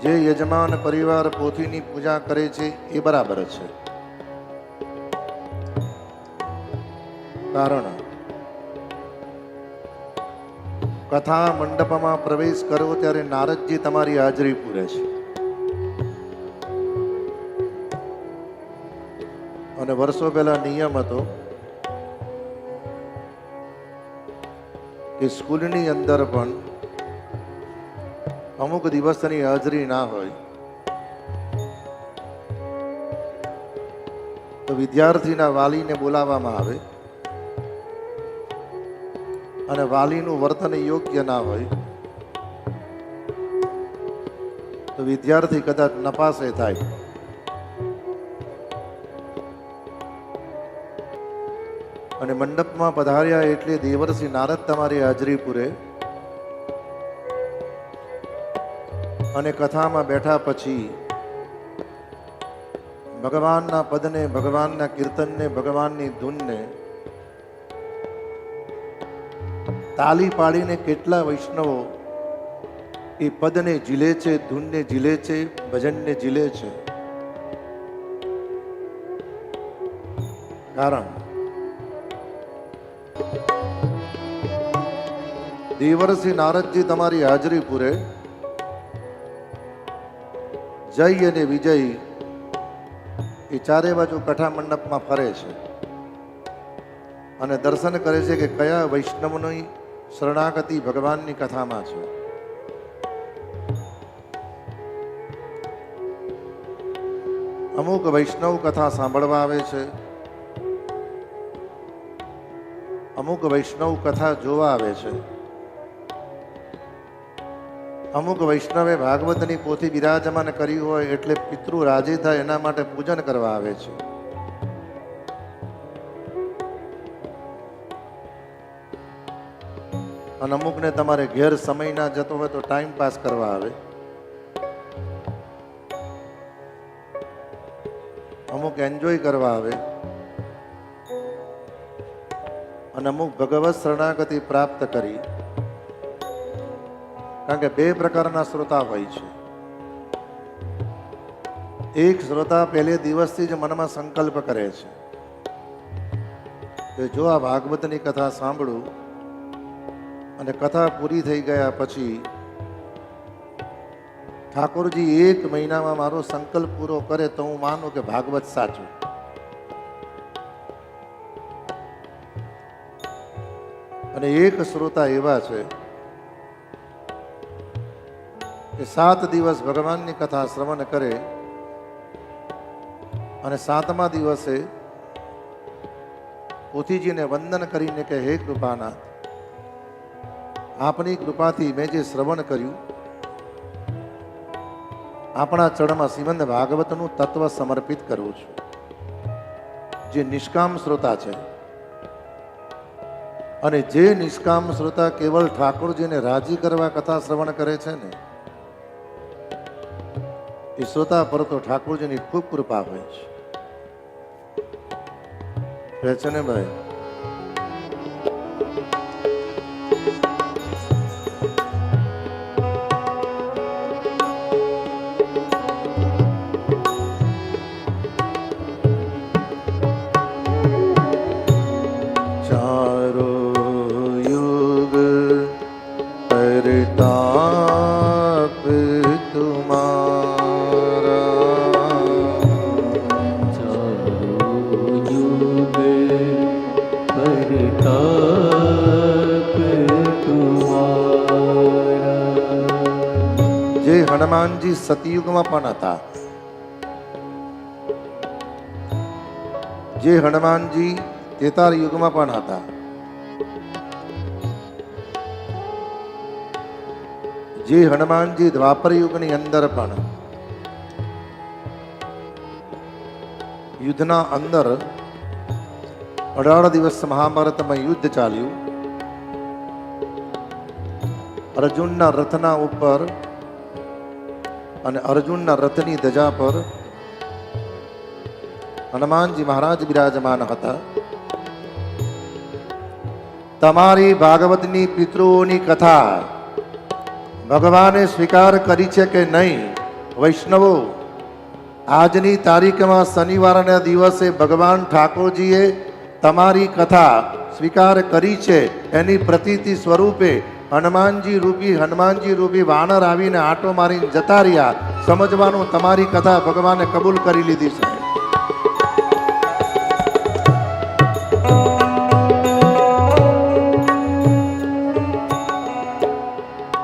જે યજમાન પરિવાર પોથીની પૂજા કરે છે એ બરાબર છે, કારણ કથા મંડપમાં પ્રવેશ કરો ત્યારે નારદજી તમારી હાજરી પૂરે છે. અને વર્ષો પહેલા નિયમ હતો કે સ્કૂલની અંદર પણ અમુક દિવસની હાજરી ના હોય તો વિદ્યાર્થીના વાલીને બોલાવવામાં આવે, અને વાલીનું વર્તન યોગ્ય ના હોય તો વિદ્યાર્થી કદાચ નપાસે થાય. અને મંડપમાં પધાર્યા એટલે દેવર્ષિ નારદ તમારી હાજરી પૂરે, અને કથામાં બેઠા પછી ભગવાનના પદને, ભગવાનના કીર્તનને, ભગવાનની ધૂનને તાલી પાડીને કેટલા વૈષ્ણવો એ પદને ઝીલે છે, ધૂનને ઝીલે છે, ભજનને ઝીલે છે. કારણ દેવર્ષિ નારદજી તમારી હાજરી પૂરે, જય અને વિજય એ ચારે બાજુ કથા મંડપમાં ફરે છે અને દર્શન કરે છે કે કયા વૈષ્ણવની શરણાગતિ ભગવાનની કથામાં છે. અમુક વૈષ્ણવ કથા સાંભળવા આવે છે, અમુક વૈષ્ણવ કથા જોવા આવે છે, અમુક વૈષ્ણવે ભાગવતની પોથી બિરાજમાન કરી હોય એટલે પિતૃ રાજી થાય એના માટે પૂજન કરવા આવે છે. અને અમુકને તમારે ઘેર સમય ના જતો હોય તો ટાઈમ પાસ કરવા આવે, અમુક એન્જોય કરવા આવે, અને અમુક ભગવત શરણાગતિ પ્રાપ્ત કરી. કારણ કે બે પ્રકારના શ્રોતા હોય છે. એક શ્રોતા પહેલે દિવસથી જ મનમાં સંકલ્પ કરે છે કે જો આ ભાગવતની કથા સાંભળું અને કથા પૂરી થઈ ગયા પછી ઠાકોરજી 1 મહિનામાં મારો સંકલ્પ પૂરો કરે તો હું માનું કે ભાગવત સાચું. અને એક શ્રોતા એવા છે કે 7 દિવસ ભગવાનની કથા શ્રવણ કરે અને 7મા દિવસે પોથીજીને વંદન કરીને કે હે કૃપાનાથ, આપની કૃપાથી મેં જે શ્રવણ કર્યું આપણા ચરણમાં શ્રીમદ ભાગવતનું તત્વ સમર્પિત કરું છું. જે નિષ્કામ શ્રોતા છે, અને જે નિષ્કામ શ્રોતા કેવળ ઠાકોરજીને રાજી કરવા કથા શ્રવણ કરે છે ને, એ શ્રોતા પર તો ઠાકોરજીની ખૂબ કૃપા હોય છે. કહે છે ને ભાઈ, હનુમાનજી સતયુગમાં પણ હતા, જે હનુમાનજી ત્રેતા યુગમાં પણ હતા, જે હનુમાનજી દ્વાપર યુગની અંદર પણ યુદ્ધના અંદર 18 દિવસ મહાભારતમાં યુદ્ધ ચાલ્યું. અર્જુનના રથના ઉપર અને અર્જુનના રથની ધજા પર હનુમાનજી મહારાજ બિરાજમાન હતા. તમારી ભાગવતની પિતૃઓની કથા ભગવાને સ્વીકાર કરી છે કે નહીં વૈષ્ણવો, આજની તારીખમાં શનિવારના દિવસે ભગવાન ઠાકોરજીએ તમારી કથા સ્વીકાર કરી છે. એની પ્રતીતિ સ્વરૂપે હનુમાનજી રૂપી વાનર આવીને આંટો મારીને જતા રહ્યા. સમજવાનું તમારી કથા ભગવાને કબૂલ કરી લીધી છે.